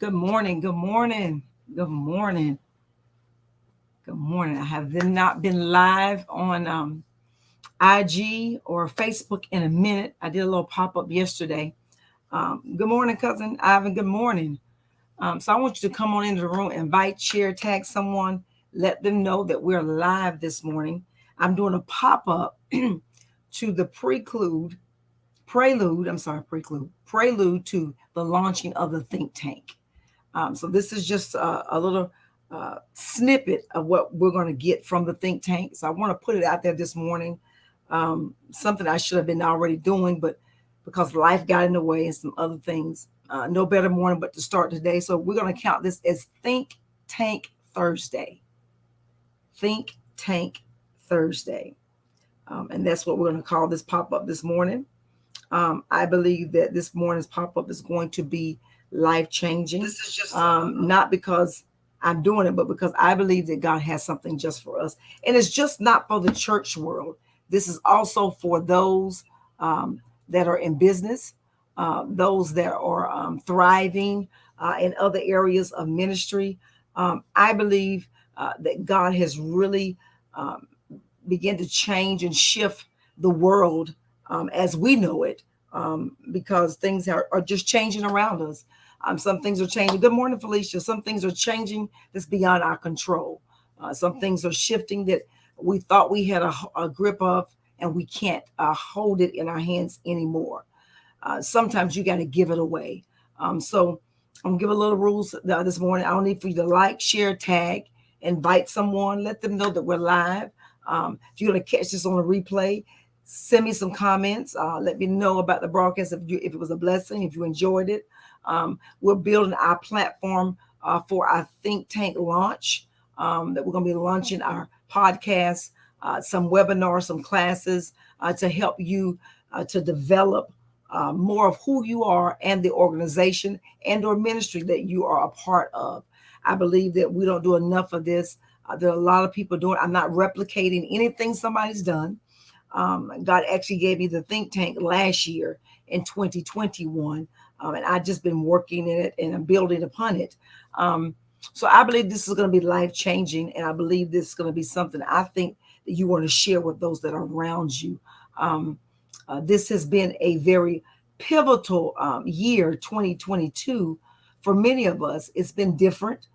Good morning. Good morning. Good morning. Good morning. I have not been live on IG or Facebook in a minute. I did a little pop up yesterday. Good morning, cousin Ivan. Good morning. So I want you to come on into the room, invite, share, tag someone, let them know that we're live this morning. I'm doing a pop up to the prelude to the launching of the think tank. So this is just a little snippet of what we're going to get from the think tank. So I want to put it out there this morning. Something I should have been already doing, but because life got in the way and some other things, no better morning but to start today. So we're going to count this as Think Tank Thursday. Think Tank Thursday. And that's what we're going to call this pop up this morning. I believe that this morning's pop up is going to be life changing. This is just not because I'm doing it, but because I believe that God has something just for us. And it's just not for the church world. This is also for those that are in business, those that are thriving in other areas of ministry. I believe that God has really begun to change and shift the world as we know it, because things are just changing around us. Some things are changing. Good morning, Felicia. Some things are changing that's beyond our control. Some things are shifting that we thought we had a grip of, and we can't hold it in our hands anymore. Sometimes you got to give it away. So I'm gonna give a little rules this morning. I don't need for you to like, share, tag, invite someone, let them know that we're live. If you're gonna catch this on a replay, send me some comments. Let me know about the broadcast if it was a blessing, if you enjoyed it. We're building our platform for our think tank launch. That we're going to be launching our podcast, some webinars, some classes to help you to develop more of who you are and the organization and or ministry that you are a part of. I believe that we don't do enough of this. There are a lot of people doing. I'm not replicating anything somebody's done. God actually gave me the think tank last year in 2021, and I've just been working in it and I'm building upon it. So I believe this is going to be life changing, and I believe this is going to be something I think that you want to share with those that are around you. This has been a very pivotal year, 2022, for many of us. It's been different.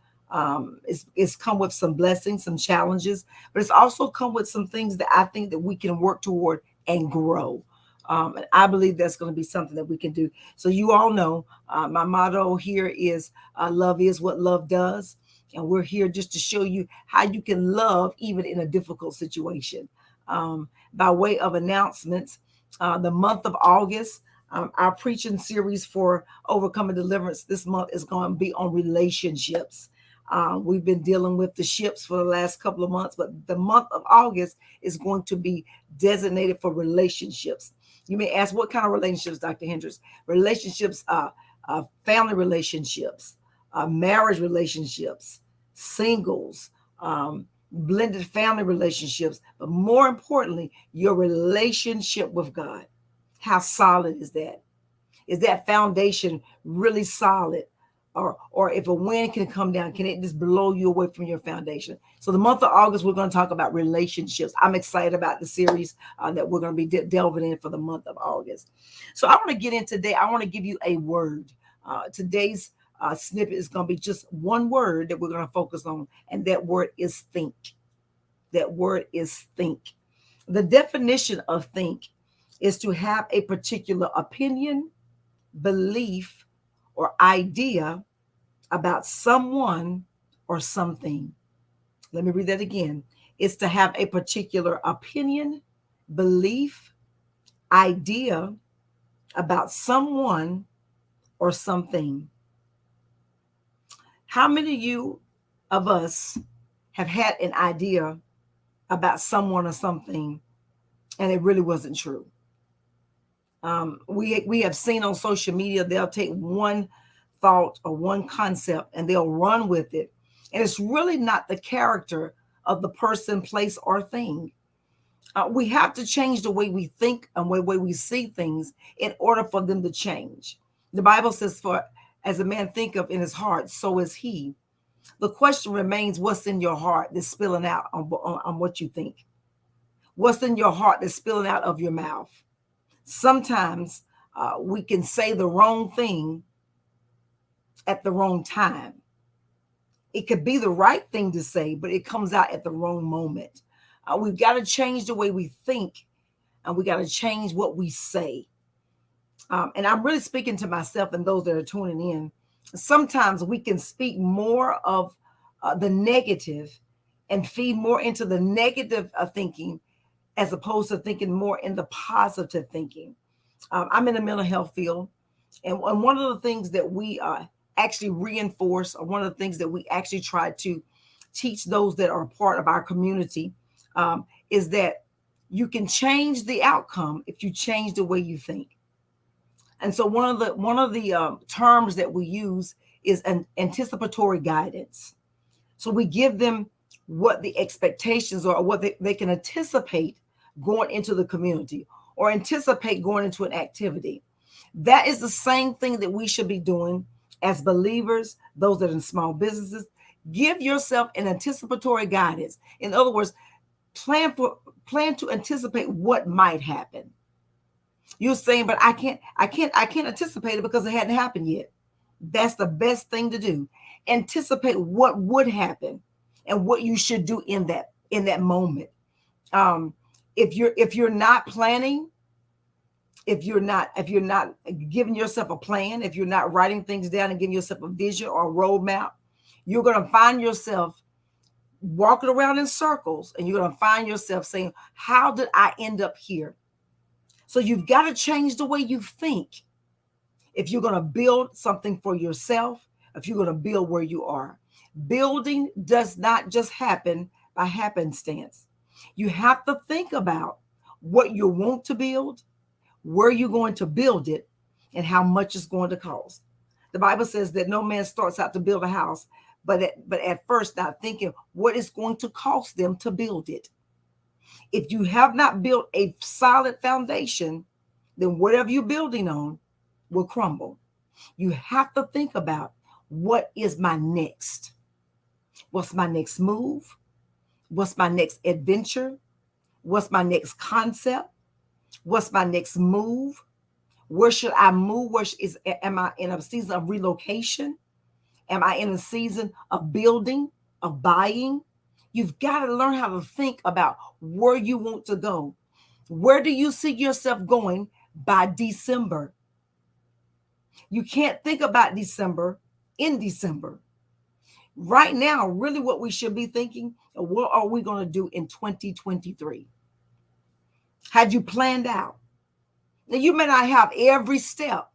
It's come with some blessings, some challenges, but it's also come with some things that I think that we can work toward and grow. And I believe that's going to be something that we can do. So you all know my motto here is love is what love does. And we're here just to show you how you can love even in a difficult situation. By way of announcements, the month of August, our preaching series for Overcoming Deliverance this month is going to be on relationships. We've been dealing with the ships for the last couple of months, but the month of August is going to be designated for relationships. You may ask, what kind of relationships, Dr. Hendricks? Relationships, family relationships, marriage relationships, singles, blended family relationships, but more importantly, your relationship with God. How solid is that? Is that foundation really solid? Or if a wind can come down, can it just blow you away from your foundation? So the month of August, we're going to talk about relationships. I'm excited about the series that we're going to be delving in for the month of August. So I want to get in today. I want to give you a word. Today's snippet is going to be just one word that we're going to focus on, and that word is think. That word is think. The definition of think is to have a particular opinion, belief, or idea about someone or something. Let me read that again. It's to have a particular opinion, belief, idea about someone or something. How many of us have had an idea about someone or something and it really wasn't true? We have seen on social media, they'll take one thought or one concept and they'll run with it. And it's really not the character of the person, place, or thing. We have to change the way we think and the way we see things in order for them to change. The Bible says, for As a man think of in his heart, so is he. The question remains, what's in your heart that's spilling out on what you think? What's in your heart that's spilling out of your mouth? Sometimes we can say the wrong thing at the wrong time. It could be the right thing to say, but it comes out at the wrong moment. We've got to change the way we think, and we got to change what we say. And I'm really speaking to myself and those that are tuning in. Sometimes we can speak more of the negative and feed more into the negative thinking as opposed to thinking more in the positive thinking. I'm in the mental health field, and one of the things that we actually reinforce, or one of the things that we actually try to teach those that are part of our community, is that you can change the outcome if you change the way you think. And so one of the terms that we use is an anticipatory guidance. So we give them what the expectations are, or what they can anticipate going into the community, or anticipate going into an activity. That is the same thing that we should be doing as believers, those that are in small businesses. Give yourself an anticipatory guidance. In other words, plan to anticipate what might happen. You're saying, but I can't anticipate it because it hadn't happened yet. That's the best thing to do. Anticipate what would happen and what you should do in that moment. If you're not planning, if you're not giving yourself a plan, if you're not writing things down and giving yourself a vision or a roadmap, you're going to find yourself walking around in circles, and you're going to find yourself saying, how did I end up here? So you've got to change the way you think. If you're going to build something for yourself, if you're going to build where you are. Building does not just happen by happenstance. You have to think about what you want to build, where you're going to build it, and how much it's going to cost. The Bible says that no man starts out to build a house, but at first not thinking what it's going to cost them to build it. If you have not built a solid foundation, then whatever you're building on will crumble. You have to think about, what is my next? What's my next move? What's my next adventure? What's my next concept? What's my next move? Where should I move? Am I in a season of relocation? Am I in a season of building, of buying? You've got to learn how to think about where you want to go. Where do you see yourself going by December? You can't think about December in December. Right now, really what we should be thinking, what are we going to do in 2023? Had you planned out? Now, you may not have every step,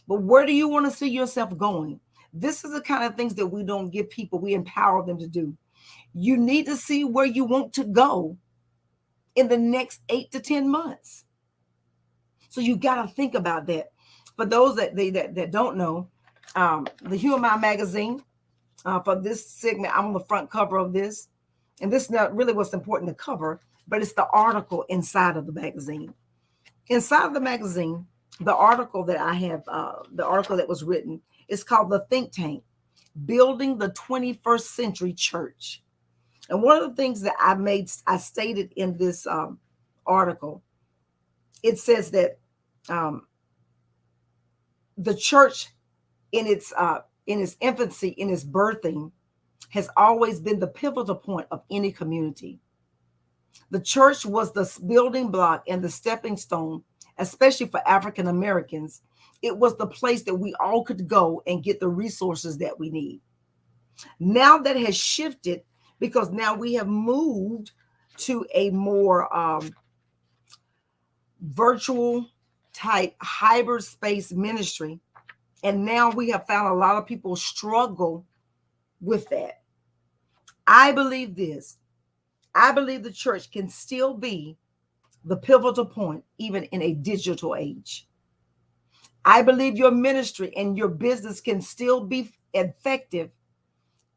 but where do you want to see yourself going? This is the kind of things that we don't give people. We empower them to do. You need to see where you want to go in the next 8 to 10 months. So you got to think about that. For those that don't know, the Human Mind magazine, for this segment, I'm on the front cover of this. And this is not really what's important to cover, but it's the article inside of the magazine. Inside of the magazine, the article that I have, the article that was written, is called The Think Tank, Building the 21st Century Church. And one of the things that I stated in this article, it says that the church in its infancy, in its birthing, has always been the pivotal point of any community. The church was the building block and the stepping stone, especially for African Americans. It was the place that we all could go and get the resources that we need. Now that has shifted, because now we have moved to a more virtual type hybrid space ministry. And now we have found a lot of people struggle with that. I believe this. I believe the church can still be the pivotal point, even in a digital age. I believe your ministry and your business can still be effective,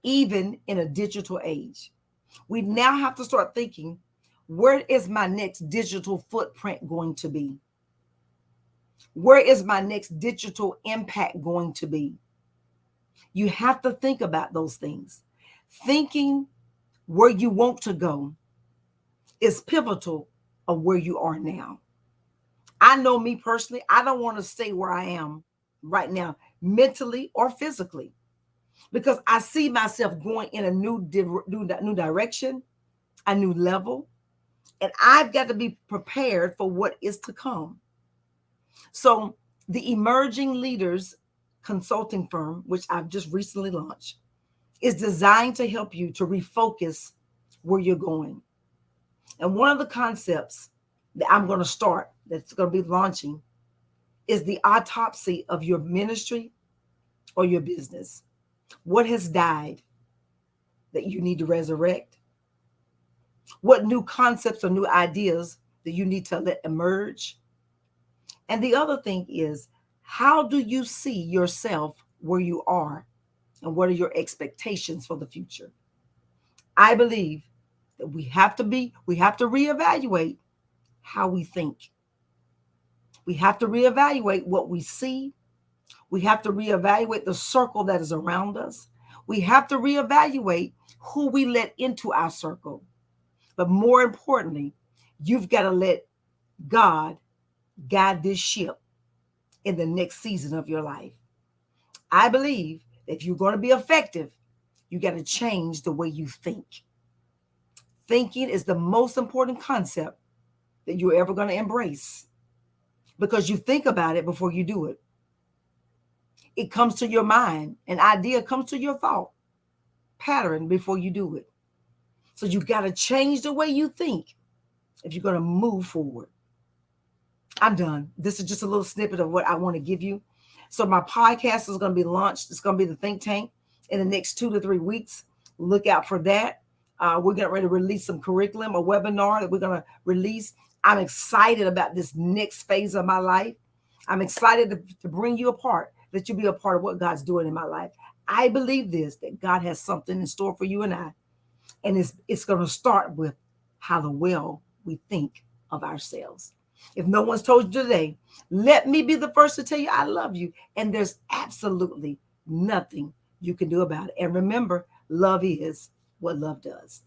even in a digital age. We now have to start thinking, where is my next digital footprint going to be? Where is my next digital impact going to be? You have to think about those things. Thinking where you want to go is pivotal of where you are now. I know me personally, I don't want to stay where I am right now, mentally or physically, because I see myself going in a new direction, a new level, and I've got to be prepared for what is to come. So, the Emerging Leaders Consulting Firm, which I've just recently launched, is designed to help you to refocus where you're going. And one of the concepts that I'm going to start, that's going to be launching, is the autopsy of your ministry or your business. What has died that you need to resurrect? What new concepts or new ideas that you need to let emerge? And the other thing is, how do you see yourself where you are? And what are your expectations for the future? I believe that we have to reevaluate how we think. We have to reevaluate what we see. We have to reevaluate the circle that is around us. We have to reevaluate who we let into our circle. But more importantly, you've got to let God guide this ship in the next season of your life. I believe that if you're going to be effective, you got to change the way you think. Thinking is the most important concept that you're ever going to embrace, because you think about it before you do it. It comes to your mind. An idea comes to your thought pattern before you do it. So you got to change the way you think if you're going to move forward. I'm done. This is just a little snippet of what I want to give you. So my podcast is going to be launched. It's going to be the Think Tank in the next 2 to 3 weeks. Look out for that. We're getting ready to release some curriculum, a webinar that we're going to release. I'm excited about this next phase of my life. I'm excited to bring you a part, that you'll be a part of what God's doing in my life. I believe this, that God has something in store for you and I. And it's going to start with how well we think of ourselves. If no one's told you today, let me be the first to tell you I love you. And there's absolutely nothing you can do about it. And remember, love is what love does.